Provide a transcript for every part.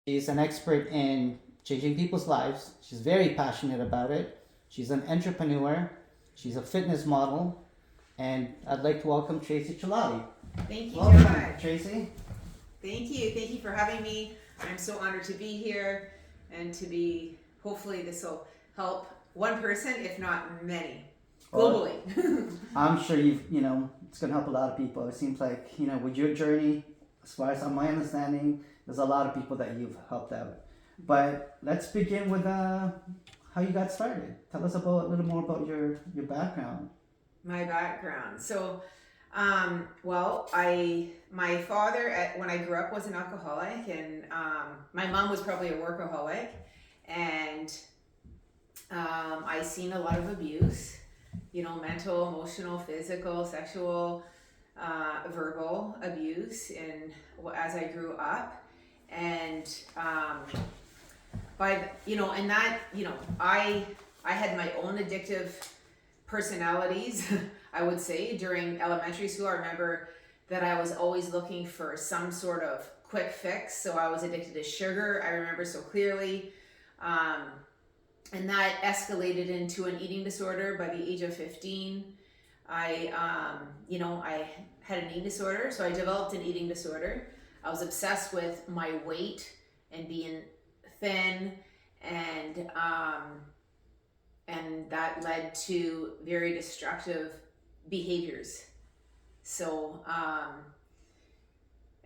She's an expert in changing people's lives. She's very passionate about it. She's an entrepreneur. She's a fitness model. And I'd like to welcome Tracey Celotti. Thank you, Welcome, John. Tracey. Thank you. Thank you for having me. I'm so honored to be here and to be, hopefully, this will help one person, if not many, globally. I'm sure it's going to help a lot of people. It seems like, with your journey, as far as my understanding, there's a lot of people that you've helped out. But let's begin with how you got started. Tell us a little more about your background. My background. So, my father, when I grew up, was an alcoholic, and my mom was probably a workaholic, and I seen a lot of abuse, mental, emotional, physical, sexual, verbal abuse, as I grew up, and I had my own addictive personalities. I would say during elementary school, I remember that I was always looking for some sort of quick fix. So I was addicted to sugar. I remember so clearly. And that escalated into an eating disorder by the age of 15. I had an eating disorder. So I developed an eating disorder. I was obsessed with my weight and being thin, and that led to very destructive behaviors. So,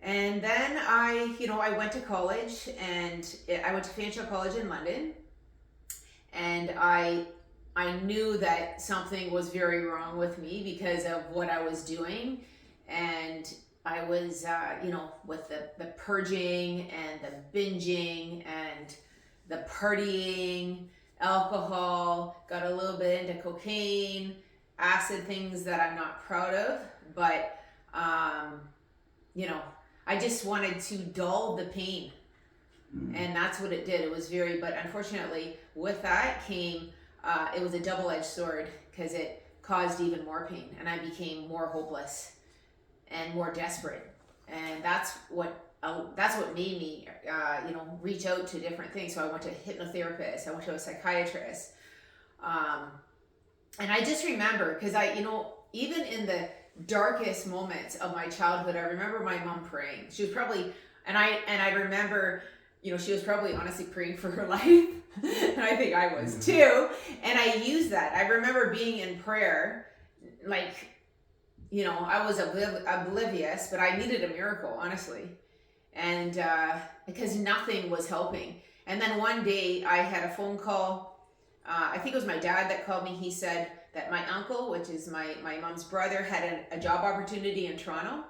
and then I went to college, and I went to financial college in London, and I knew that something was very wrong with me because of what I was doing, and I was, with the purging and the binging and the partying, alcohol, got a little bit into cocaine, acid, things that I'm not proud of, but I just wanted to dull the pain, and that's what it did. It was but unfortunately, with that came, it was a double-edged sword because it caused even more pain, and I became more hopeless and more desperate, and that's what made me, reach out to different things. So I went to a hypnotherapist, I went to a psychiatrist, and I just remember, because even in the darkest moments of my childhood, I remember my mom praying. She was probably, and I remember, she was probably honestly praying for her life, and I think I was too. And I used that. I remember being in prayer, like, I was oblivious, but I needed a miracle, honestly, and because nothing was helping. And then one day I had a phone call. I think it was my dad that called me. He said that my uncle, which is my mom's brother, had a job opportunity in Toronto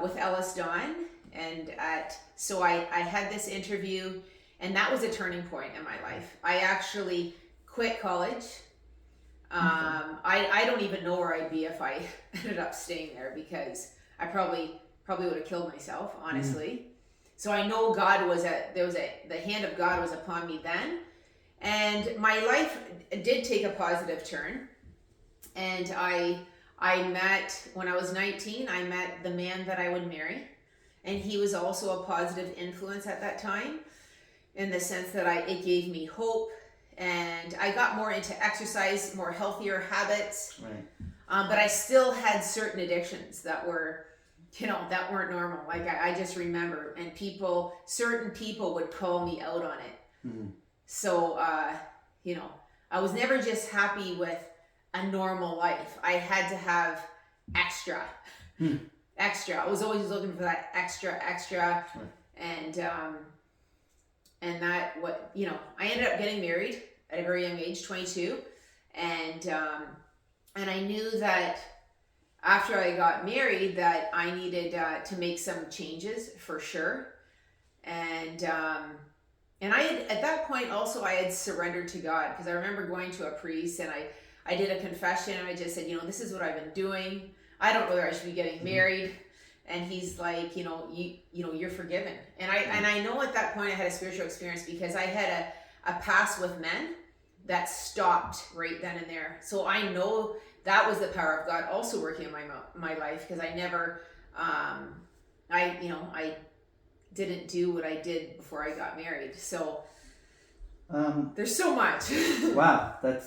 with Ellis Don. And so I had this interview, and that was a turning point in my life. I actually quit college. I don't even know where I'd be if I ended up staying there, because I probably would have killed myself, honestly. So I know the hand of God was upon me then. And my life did take a positive turn. And I met, when I was 19, I met the man that I would marry. And he was also a positive influence at that time, in the sense that it gave me hope. And I got more into exercise, more healthier habits. Right. But I still had certain addictions that were, that weren't normal. Like I just remember, and certain people would call me out on it. Mm-hmm. So, I was never just happy with a normal life. I had to have extra. Extra. I was always looking for that extra. Right. And that, I ended up getting married at a very young age, 22. And I knew that after I got married that I needed to make some changes for sure. And I had, at that point also, I had surrendered to God, because I remember going to a priest, and I did a confession, and I just said, this is what I've been doing. I don't know whether I should be getting married. And he's like, you're forgiven. And I know at that point I had a spiritual experience, because I had a past with men that stopped right then and there. So I know that was the power of God also working in my life, because I never, I didn't do what I did before I got married. So there's so much. Wow, that's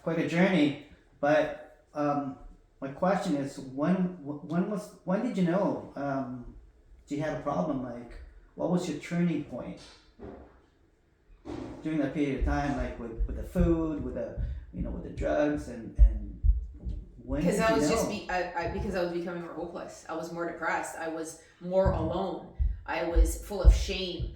quite a journey. But my question is, when did you know you had a problem? Like, what was your turning point during that period of time? Like with the food, with the with the drugs, and when did Because I you was know? just because I was becoming more hopeless. I was more depressed. I was more alone. I was full of shame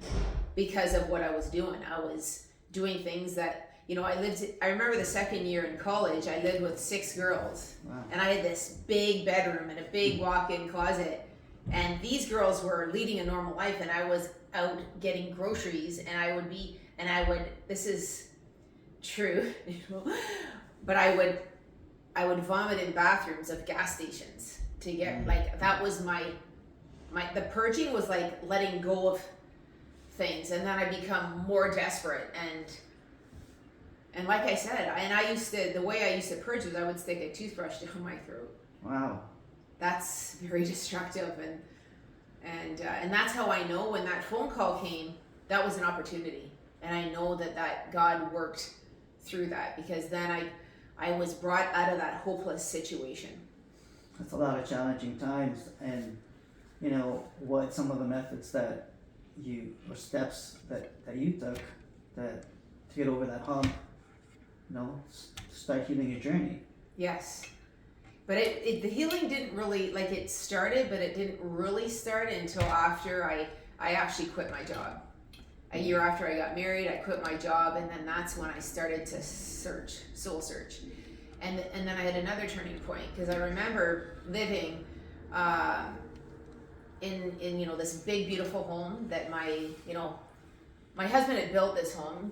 because of what I was doing. I was doing things that I remember the second year in college, I lived with 6 girls. Wow. And I had this big bedroom and a big walk-in closet. And these girls were leading a normal life, and I was out getting groceries, and this is true, but I would vomit in bathrooms of gas stations to get like, that was the purging was like letting go of things, and then I become more desperate, and like I said, the way I used to purge was I would stick a toothbrush down my throat. Wow. That's very destructive, and that's how I know when that phone call came, that was an opportunity, and I know that God worked through that, because then I was brought out of that hopeless situation. That's a lot of challenging times, and what some of the methods that or steps that you took to get over that hump, start healing your journey. Yes. But the healing didn't really, like, it started, but it didn't really start until after I actually quit my job. A year after I got married, I quit my job, and then that's when I started to soul search. And then I had another turning point, because I remember living in this big, beautiful home that my husband had built this home,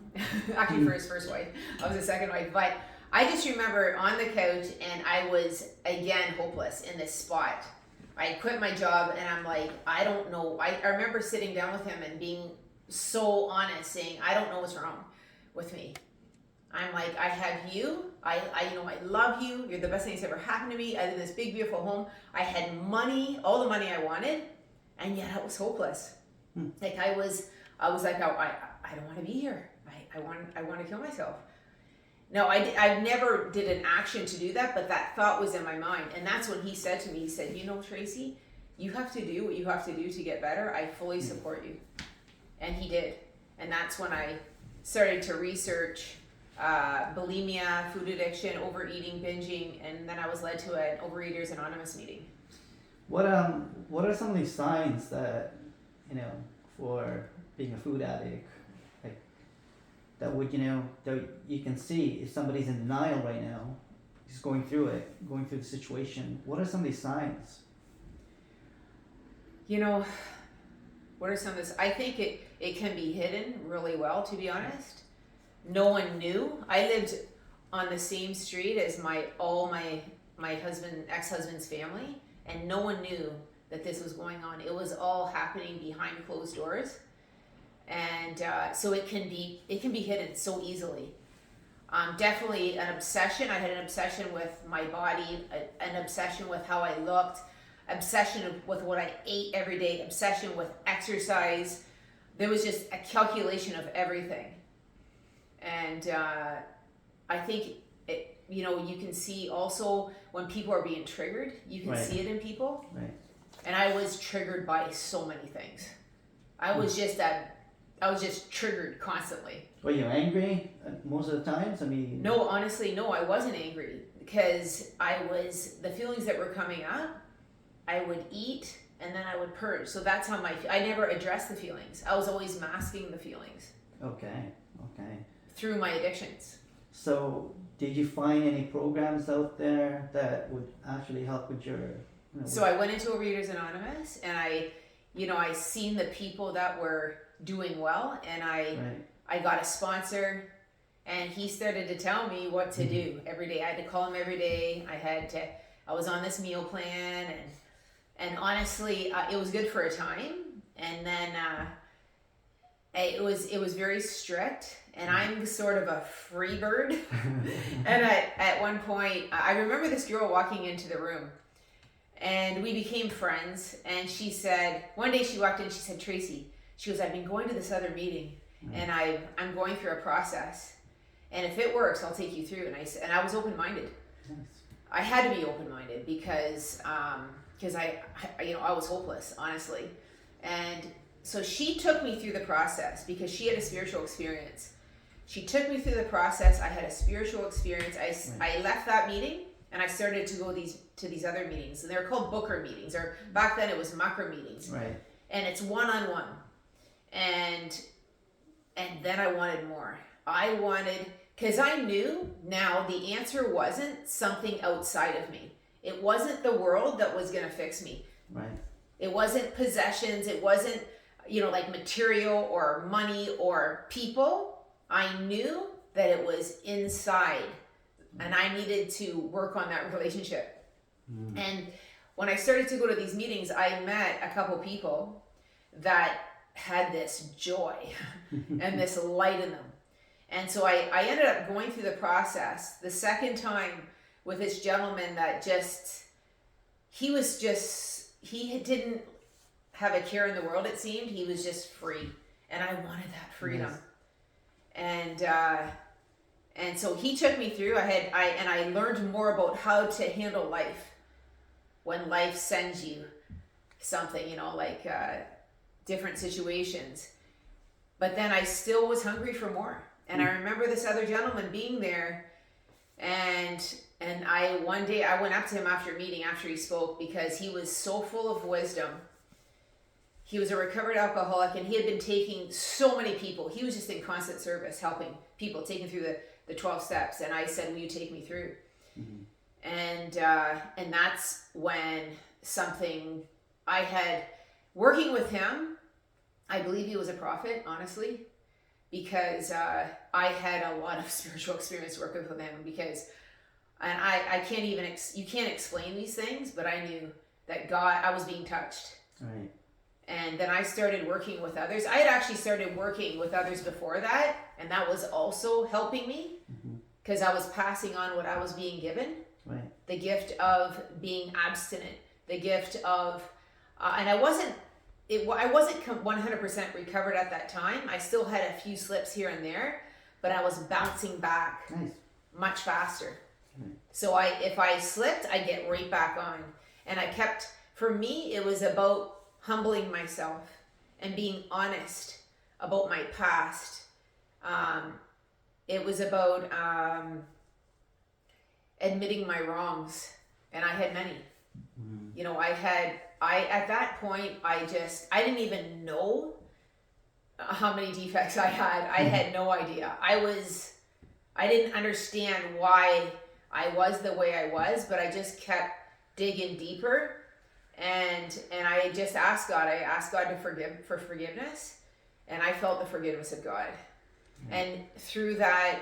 actually for his first wife. I was the second wife, but I just remember on the couch, and I was again hopeless in this spot. I quit my job, and I'm like, I don't know. I remember sitting down with him and being so honest, saying, I don't know what's wrong with me. I'm like, I have you. I love you. You're the best thing that's ever happened to me. I live in this big, beautiful home. I had money, all the money I wanted, and yet I was hopeless. Like I was like, oh, I don't want to be here. I want to kill myself. No, I never did an action to do that, but that thought was in my mind. And that's when he said to me, he said, Tracey, you have to do what you have to do to get better. I fully support you. And he did. And that's when I started to research bulimia, food addiction, overeating, binging, and then I was led to an Overeaters Anonymous meeting. What are some of these signs that for being a food addict, like that would that you can see if somebody's in denial right now, he's going through the situation? What are some of these signs? What are some of this? I think it can be hidden really well, to be honest. No one knew. I lived on the same street as my ex-husband's family, and no one knew that this was going on. It was all happening behind closed doors, and so it can be hidden so easily. Definitely an obsession. I had an obsession with my body, an obsession with how I looked, obsession with what I ate every day, obsession with exercise. There was just a calculation of everything. And I think you can see also when people are being triggered, you can see it in people. Right. And I was triggered by so many things. I was just triggered constantly. Were you angry most of the times? I mean, no, honestly, no, I wasn't angry, because the feelings that were coming up, I would eat and then I would purge. So that's how I never addressed the feelings. I was always masking the feelings. Okay. Through my addictions. So did you find any programs out there that would actually help with your... So I went into Overeaters Anonymous, and I seen the people that were doing well, and I got a sponsor, and he started to tell me what to do every day. I had to call him every day. I was on this meal plan, and honestly, it was good for a time, and then it was very strict. And I'm sort of a free bird. And at one point, I remember this girl walking into the room, and we became friends. And she said, one day she walked in, she said, Tracey, She goes, I've been going to this other meeting, and I'm going through a process, and if it works, I'll take you through. And I was open-minded. Nice. I had to be open-minded because I was hopeless, honestly. And so she took me through the process because she had a spiritual experience. She took me through the process. I had a spiritual experience. I left that meeting and I started to go to these other meetings, and they were called Booker meetings, or back then it was Mucker meetings. Right. And it's one-on-one. And then I wanted more. I wanted, because I knew now the answer wasn't something outside of me. It wasn't the world that was going to fix me. Right. It wasn't possessions. It wasn't, like material or money or people. I knew that it was inside, and I needed to work on that relationship. And when I started to go to these meetings, I met a couple people that had this joy and this light in them. And so I ended up going through the process the second time with this gentleman that he didn't have a care in the world, it seemed. He was just free. And I wanted that freedom. Yes. And so he took me through. I learned more about how to handle life when life sends you something, different situations. But then I still was hungry for more. And I remember this other gentleman being there, and one day I went up to him after a meeting, after he spoke, because he was so full of wisdom. He was a recovered alcoholic, and he had been taking so many people. He was just in constant service, helping people, taking through the 12 steps. And I said, will you take me through? And that's when working with him, I believe he was a prophet, honestly, because I had a lot of spiritual experience working with him, and I can't even, you can't explain these things, but I knew that I was being touched. Right. And then I started working with others. I had actually started working with others before that, and that was also helping me because I was passing on what I was being given. Right. The gift of being abstinent, the gift of, and I wasn't 100% recovered at that time. I still had a few slips here and there, but I was bouncing back much faster. So if I slipped, I get right back on. And for me, it was about humbling myself and being honest about my past. It was about admitting my wrongs, and I had many. At that point, I didn't even know how many defects I had. I had no idea. I didn't understand why I was the way I was, but I just kept digging deeper. And I just asked God. I asked God for forgiveness, and I felt the forgiveness of God. And through that,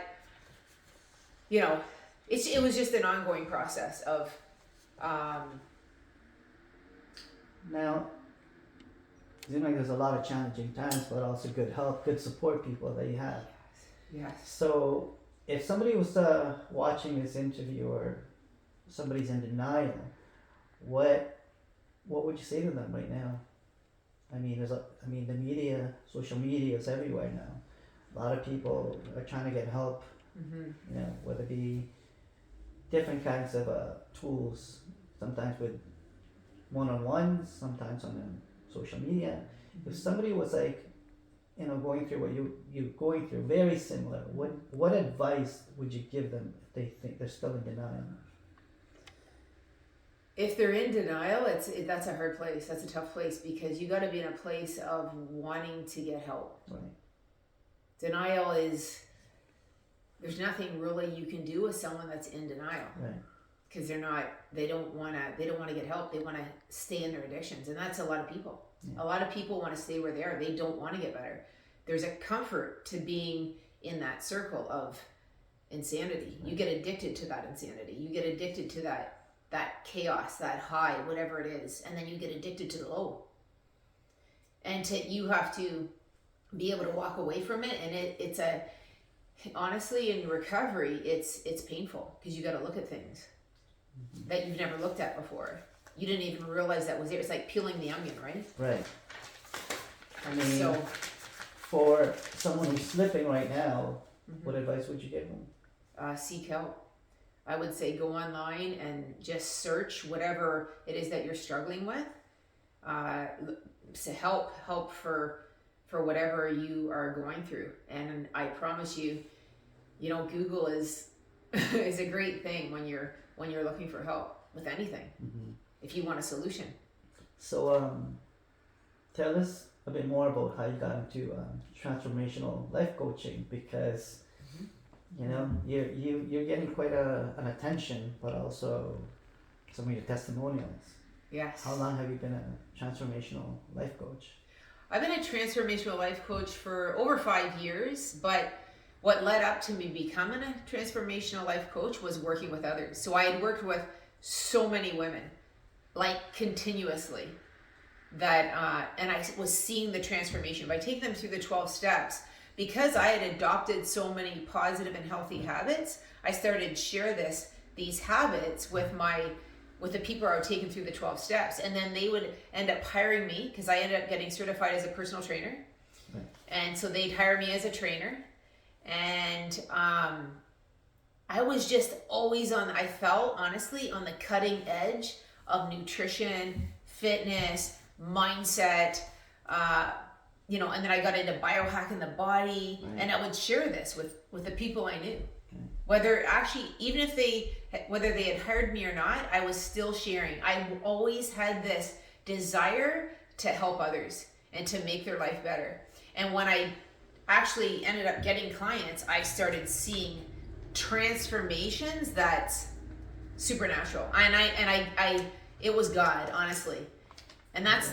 it was just an ongoing process of. Now, it seems like there's a lot of challenging times, but also good help, good support people that you have. Yes. So, if somebody was watching this interview, or somebody's in denial, what would you say to them right now? I mean, the media, social media is everywhere now. A lot of people are trying to get help. Whether it be different kinds of tools, sometimes with one-on-ones, sometimes on social media. If somebody was going through what you're going through, very similar, what advice would you give them if they think they're still in denial? If they're in denial, that's a hard place. That's a tough place, because you got to be in a place of wanting to get help. Right. Denial there's nothing really you can do with someone that's in denial. Right. Because they don't want to get help. They want to stay in their addictions, and that's a lot of people. A lot of people want to stay where they are. They don't want to get better. There's a comfort to being in that circle of insanity. Right. You get addicted to that insanity. You get addicted to that chaos, that high, whatever it is, and then you get addicted to the low. And you have to be able to walk away from it, and honestly, in recovery, it's painful, because you got to look at things that you've never looked at before. You didn't even realize that was there. It's like peeling the onion, right? Right. I mean, So, for someone who's slipping right now, mhm. what advice would you give them? Seek help. I would say go online and just search whatever it is that you're struggling with. To help for whatever you are going through. And I promise you, Google is is a great thing when you're looking for help with anything. Mm-hmm. If you want a solution. So, tell us a bit more about how you got into transformational life coaching, because you're getting quite an attention, but also some of your testimonials. Yes. How long have you been a transformational life coach? I've been a transformational life coach for over 5 years, but what led up to me becoming a transformational life coach was working with others. So I had worked with so many women, like continuously, that and I was seeing the transformation by taking them through the 12 steps. Because I had adopted so many positive and healthy habits, I started to share these habits with the people I would take them through the 12 steps. And then they would end up hiring me, because I ended up getting certified as a personal trainer. Right. And so they'd hire me as a trainer. And I was just always I felt honestly on the cutting edge of nutrition, fitness, mindset, and then I got into biohacking the body, right. And I would share this with the people I knew. Okay. Whether they had hired me or not, I was still sharing. I always had this desire to help others and to make their life better. And when I actually ended up getting clients, I started seeing transformations that's supernatural. And I it was God, honestly. And that's,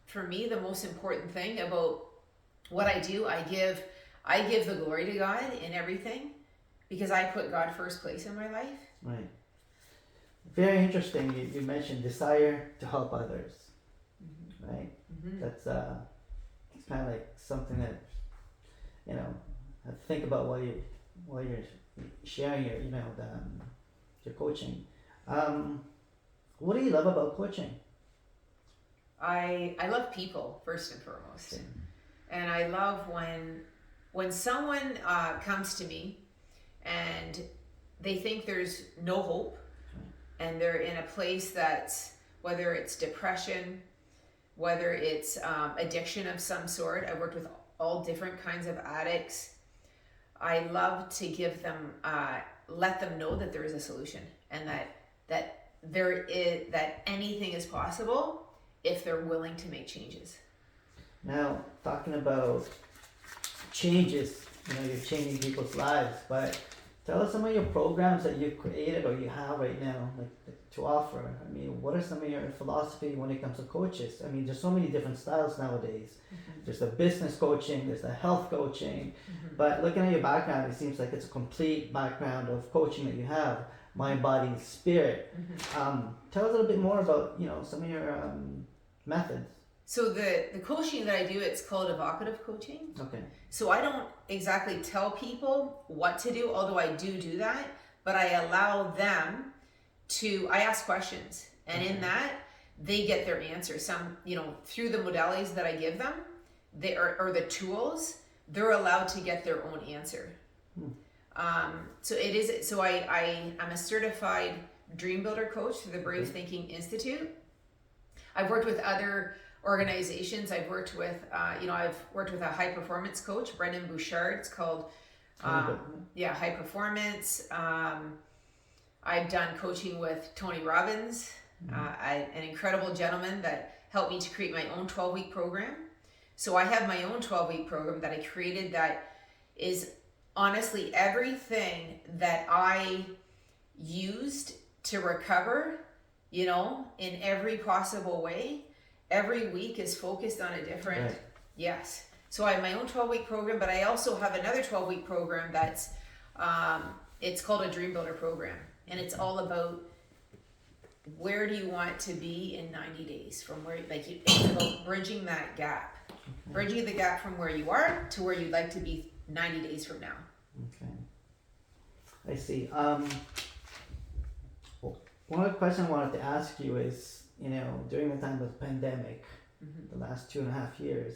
for me, the most important thing about what I do. I give the glory to God in everything, because I put God first place in my life. Right. Very interesting. You mentioned desire to help others, mm-hmm. right? Mm-hmm. That's it's kind of like something that I have to think about while you're sharing your coaching. What do you love about coaching? I love people first and foremost, okay. And I love when someone comes to me and they think there's no hope, and they're in a place that's, whether it's depression, whether it's addiction of some sort. I've worked with all different kinds of addicts. I love to give them, let them know that there is a solution, and that anything is possible if they're willing to make changes. Now, talking about changes, you're changing people's lives, but tell us some of your programs that you've created or you have right now, like to offer. I mean, what are some of your philosophy when it comes to coaches? I mean, there's so many different styles nowadays. Mm-hmm. There's the business coaching, there's the health coaching, mm-hmm. but looking at your background, it seems like it's a complete background of coaching that you have, mind, body, and spirit. Mm-hmm. Tell us a little bit more about, some of your methods. So the coaching that I do, it's called evocative coaching. Okay. So I don't exactly tell people what to do, although I do that, but I allow them I ask questions, and in that they get their answers. Some, through the modalities that I give them, or the tools, they're allowed to get their own answer. So it is. So I'm a certified dream builder coach through the Brave Thinking Institute. I've worked with other organizations. I've worked with a high performance coach, Brendan Bouchard. It's called High Performance. I've done coaching with Tony Robbins, an incredible gentleman that helped me to create my own 12-week program. So I have my own 12-week program that I created that is honestly everything that I used to recover, in every possible way. Every week is focused on a different, right. Yes. So I have my own 12-week program, but I also have another 12-week program that's, it's called a Dream Builder program. And it's all about, where do you want to be in 90 days from where, it's about bridging that gap. Okay. Bridging the gap from where you are to where you'd like to be 90 days from now. Okay. I see. One other question I wanted to ask you is, during the time of the pandemic, the last 2.5 years,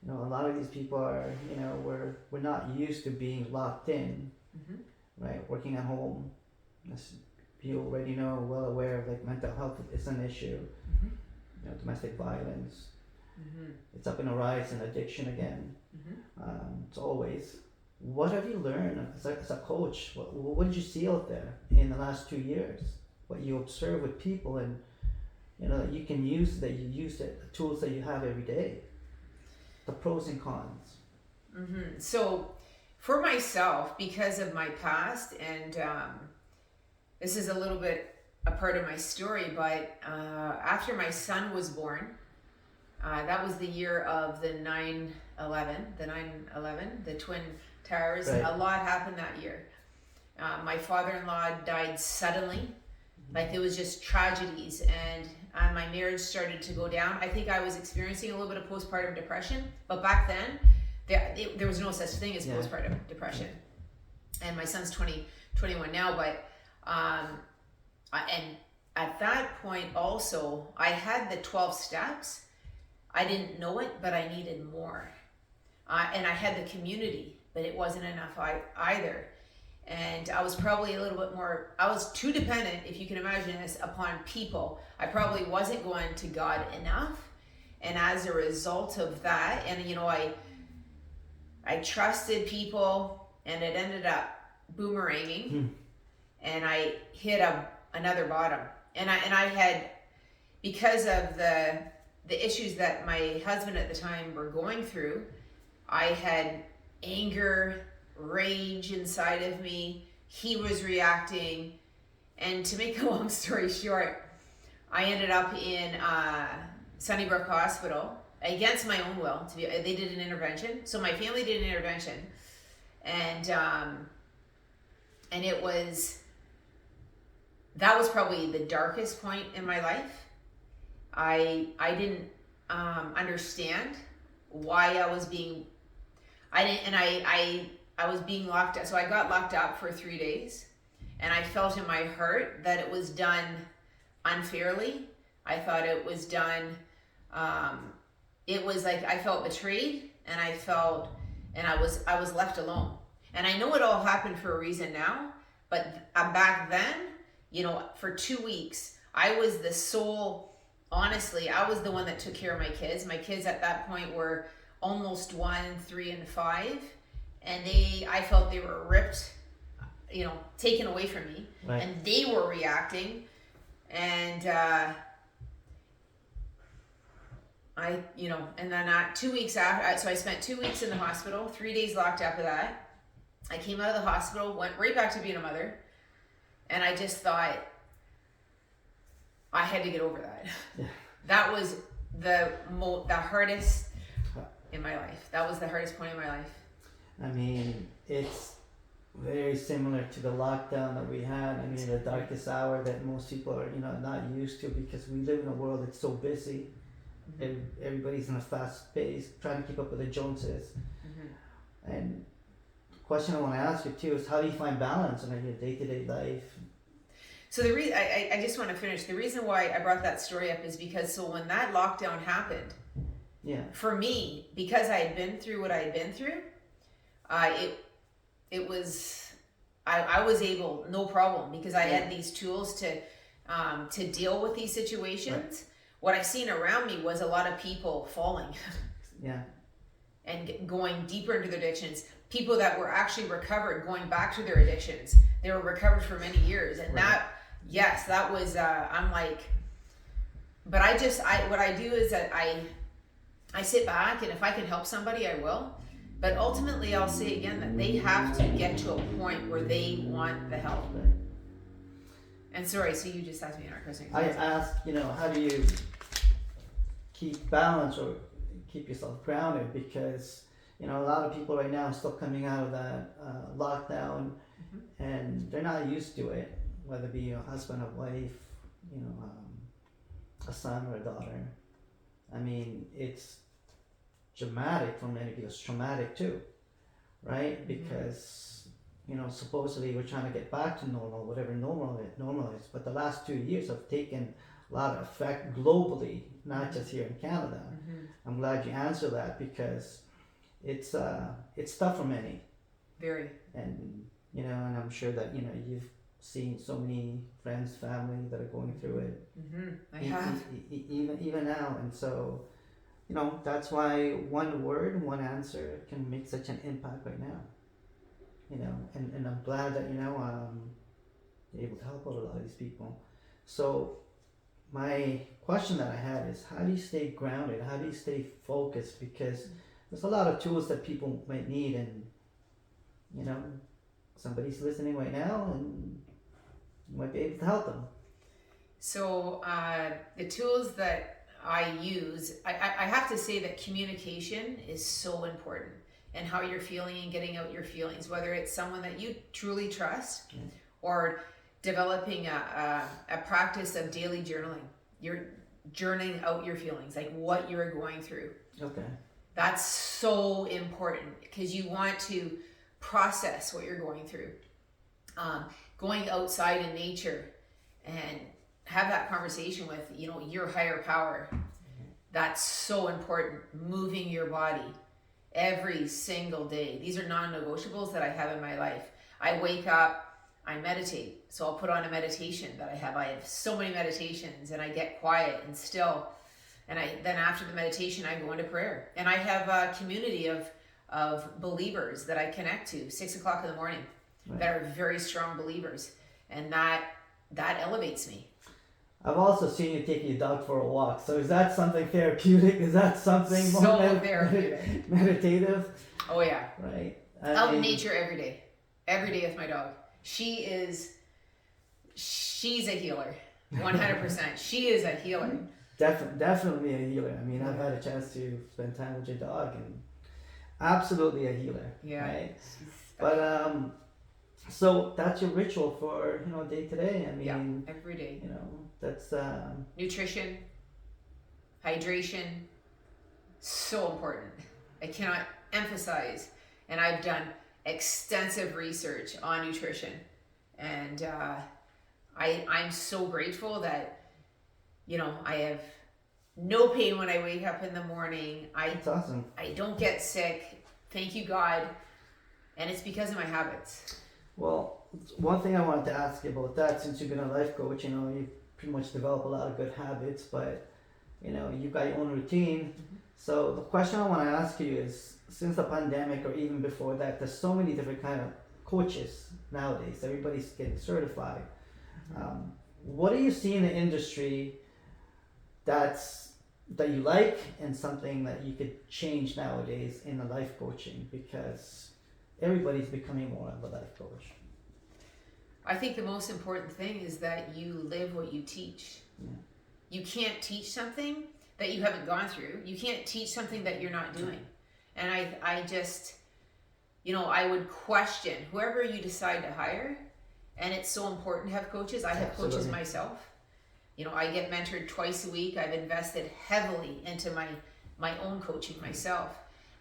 you know, a lot of these people are, you know, we're not used to being locked in, right? Working at home, as you already know, well aware of, like, mental health is an issue. You know, domestic violence. It's up in a rise in addiction again. It's always. What have you learned as a coach? What did you see out there in the last 2 years? What you observe with people, and you know that you can use, that you use it, the tools that you have every day, the pros and cons. So for myself, because of my past, and this is a little bit a part of my story, but after my son was born, that was the year of the 9/11, the Twin Towers. Right. A lot happened that year. My father-in-law died suddenly, like it was just tragedies, and my marriage started to go down. I think I was experiencing a little bit of postpartum depression, but back then there was no such thing as postpartum depression. And my son's 21 now, but and at that point also, I had the 12 steps. I didn't know it, but I needed more. And I had the community, but it wasn't enough either. And I was probably a little bit more, I was too dependent, if you can imagine this, upon people. I probably wasn't going to God enough. And as a result of that, and you know, I trusted people, and it ended up boomeranging, and I hit another bottom. And I had, because of the issues that my husband at the time were going through, I had anger, rage inside of me. He was reacting, and to make a long story short, I ended up in Sunnybrook Hospital against my own will. They did an intervention, so my family did an intervention, and that was probably the darkest point in my life. I didn't understand why I was being locked up. So I got locked up for 3 days, and I felt in my heart that it was done unfairly. I thought it was done, it was like I felt betrayed, and I was left alone. And I know it all happened for a reason now, but back then, you know, for 2 weeks, I was the sole. Honestly, I was the one that took care of my kids. My kids at that point were almost 1, 3, and 5, and I felt they were ripped, you know, taken away from me, right. And they were reacting, and and then 2 weeks after, so I spent 2 weeks in the hospital, 3 days locked up of that. I came out of the hospital, went right back to being a mother, and I just thought, I had to get over that. Yeah. That was the hardest in my life. That was the hardest point in my life. I mean, it's very similar to the lockdown that we had. I mean, the darkest hour that most people are, you know, not used to, because we live in a world that's so busy. Everybody's in a fast pace, trying to keep up with the Joneses. And the question I want to ask you too is, how do you find balance in your day-to-day life? So the reason I just want to finish. The reason why I brought that story up is because when that lockdown happened, for me, because I had been through what I had been through, it was I was able, no problem, because I had these tools to deal with these situations. Right. What I seen around me was a lot of people falling, and going deeper into their addictions. People that were actually recovered, going back to their addictions. They were recovered for many years, and that was, I'm like, but what I do is that I sit back, and if I can help somebody, I will. But ultimately, I'll say again that they have to get to a point where they want the help. And sorry, so you just asked me another question. I asked, you know, how do you keep balance or keep yourself grounded? Because, you know, a lot of people right now are still coming out of that lockdown, and they're not used to it. Whether it be a husband or wife, you know, a son or a daughter. I mean, it's dramatic for many people. It's traumatic too, right? Because, you know, supposedly we're trying to get back to normal, whatever normal is. But the last 2 years have taken a lot of effect globally not just here in Canada. I'm glad you answered that because it's tough for many. Very. And and I'm sure that you've seen so many friends, family that are going through it. I have. Even now, and so that's why one word, one answer can make such an impact right now. And I'm glad that you're able to help out a lot of these people. So my question that I had is, how do you stay grounded? How do you stay focused? Because there's a lot of tools that people might need, and somebody's listening right now, and you might be able to help them. So the tools that I use, I have to say that communication is so important, and how you're feeling and getting out your feelings, whether it's someone that you truly trust or developing a practice of daily journaling. You're journaling out your feelings, like what you're going through. Okay. That's so important because you want to process what you're going through. Going outside in nature and have that conversation with your higher power. That's so important. Moving your body every single day. These are non-negotiables that I have in my life. I wake up, I meditate. So I'll put on a meditation that I have. I have so many meditations, and I get quiet and still. And then after the meditation, I go into prayer. And I have a community of believers that I connect to 6 o'clock in the morning that are very strong believers. And that elevates me. I've also seen you taking your dog for a walk. So is that something therapeutic? Is that something more therapeutic? Meditative? Oh yeah. Right. Out in nature every day. Every day with my dog. She's a healer. 100%. She is a healer. Definitely a healer. I mean, I've had a chance to spend time with your dog, and absolutely a healer. Yeah. Right. But so that's your ritual for day to day. I mean, every day. That's nutrition, hydration, so important. I cannot emphasize, and I've done extensive research on nutrition, and I'm so grateful that I have no pain when I wake up in the morning. That's awesome. I don't get sick, thank you God, and it's because of my habits. Well, one thing I wanted to ask you about that, since you've been a life coach, you pretty much develop a lot of good habits, but you've got your own routine. So the question I want to ask you is, since the pandemic or even before that, there's so many different kind of coaches nowadays. Everybody's getting certified. What do you see in the industry that you like, and something that you could change nowadays in the life coaching, because everybody's becoming more of a life coach? I think the most important thing is that you live what you teach. Yeah. You can't teach something that you haven't gone through. You can't teach something that you're not doing. And I just, I would question whoever you decide to hire. And it's so important to have coaches. I have coaches myself. I get mentored twice a week. I've invested heavily into my own coaching myself.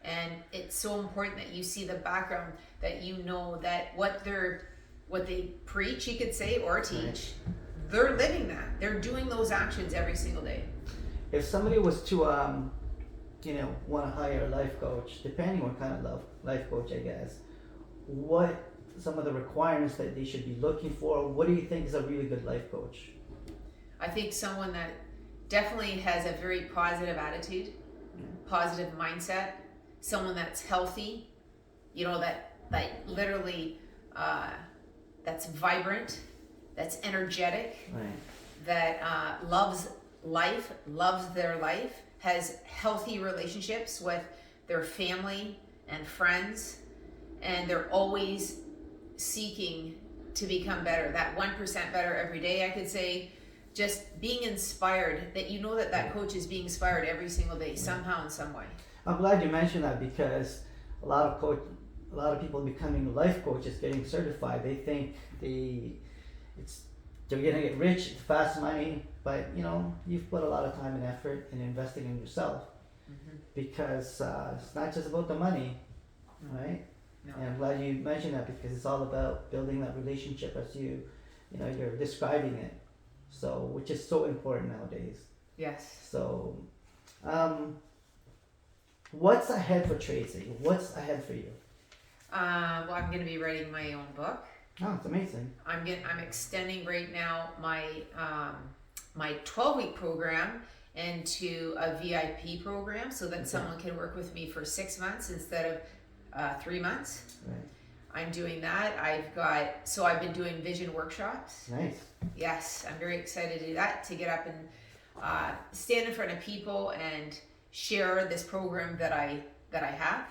And it's so important that you see the background, that that what they preach, you could say, or teach, they're living that. They're doing those actions every single day. If somebody was to want to hire a life coach, depending on what kind of life coach, I guess, what some of the requirements that they should be looking for? What do you think is a really good life coach? I think someone that definitely has a very positive attitude, positive mindset, someone that's healthy, that literally that's vibrant, that's energetic, that loves life, loves their life, has healthy relationships with their family and friends, and they're always seeking to become better. That 1% better every day, I could say, just being inspired, that that coach is being inspired every single day, somehow in some way. I'm glad you mentioned that, because a lot of people becoming life coaches, getting certified, they think they're gonna get rich, fast money, but you've put a lot of time and effort in investing in yourself, because it's not just about the money, right? No. And I'm glad you mentioned that, because it's all about building that relationship, as you're describing it. So, which is so important nowadays. Yes. So, what's ahead for Tracey? What's ahead for you? Well, I'm going to be writing my own book. Oh, it's amazing. I'm extending right now my my 12-week program into a VIP program so that someone can work with me for 6 months instead of 3 months. Right. I'm doing that. I've been doing vision workshops. Nice. Yes, I'm very excited to do that, to get up and stand in front of people and share this program that I have.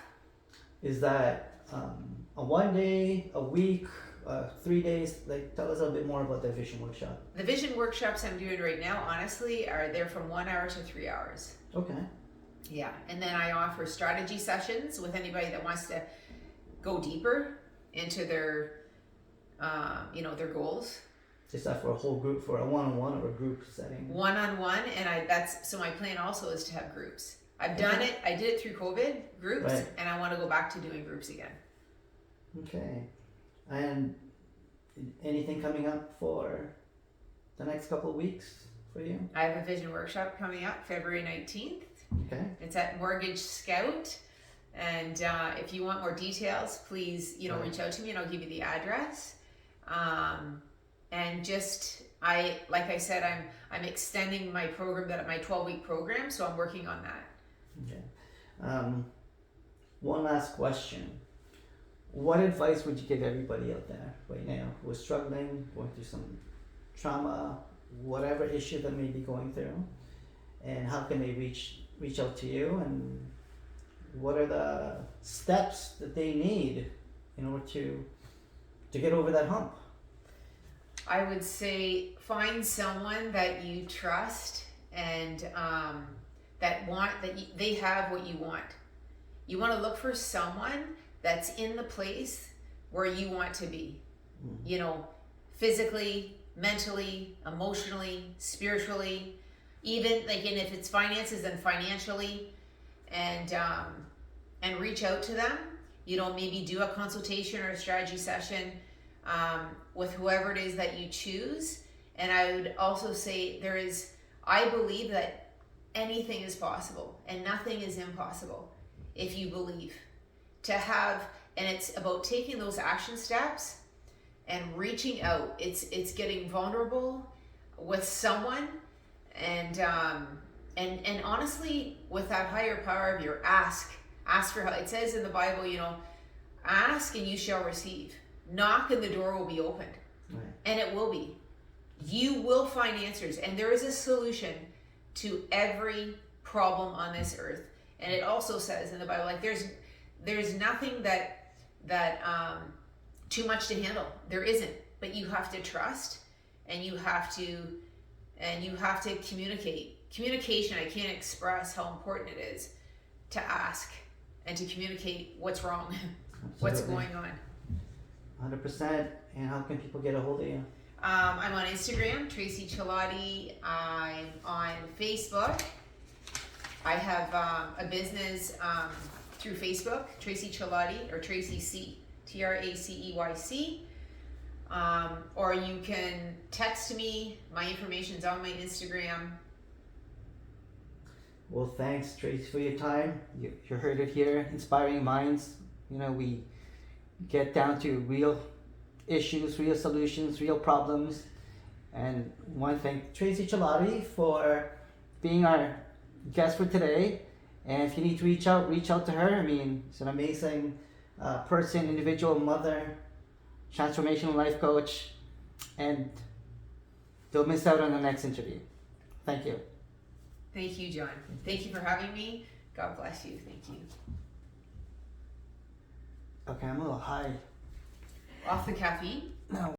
Is that a 1 day, a week, 3 days? Like, tell us a bit more about the vision workshop. The vision workshops I'm doing right now, honestly, they're from 1 hour to 3 hours. Okay. Yeah, and then I offer strategy sessions with anybody that wants to go deeper into their, their goals. Is that for a whole group, for a one-on-one or a group setting? One-on-one, and so my plan also is to have groups. I've done it. I did it through COVID, groups, right. And I want to go back to doing groups again. Okay. And anything coming up for the next couple of weeks for you? I have a vision workshop coming up February 19th. Okay. It's at Mortgage Scout. And if you want more details, please, reach out to me and I'll give you the address. And like I said, I'm extending my program, my 12-week program, so I'm working on that. Okay. One last question. What advice would you give everybody out there right now who is struggling, going through some trauma, whatever issue they may be going through, and how can they reach out to you, and what are the steps that they need in order to get over that hump? I would say find someone that you trust and they have what you want. You want to look for someone that's in the place where you want to be. Mm-hmm. Physically, mentally, emotionally, spiritually, even and if it's finances, then financially, and reach out to them. Maybe do a consultation or a strategy session with whoever it is that you choose. And I would also say I believe that anything is possible and nothing is impossible if you believe. And it's about taking those action steps and reaching out. It's getting vulnerable with someone and honestly, with that higher power of your ask for help. It says in the Bible, ask and you shall receive. Knock and the door will be opened. Right. And it will be. You will find answers, and there is a solution to every problem on this earth. And it also says in the Bible, there's nothing that too much to handle. There isn't, but you have to trust, and you have to communicate. Communication, I can't express how important it is to ask and to communicate what's wrong, what's going on. 100%. And how can people get a hold of you? I'm on Instagram, Tracey Celotti. I'm on Facebook. I have a business through Facebook, Tracey Celotti, or Tracey C, Traceyc. Or you can text me. My information's on my Instagram. Well, thanks, Tracey, for your time. You heard it here, Inspiring Minds. We get down to real issues, real solutions, real problems. And I want to thank Tracey Celotti for being our guest for today. And if you need to reach out to her. She's an amazing person, individual, mother, transformational life coach. And don't miss out on the next interview. Thank you. Thank you, John. Thank you for having me. God bless you. Thank you. Okay, I'm a little high. Off the caffeine? No.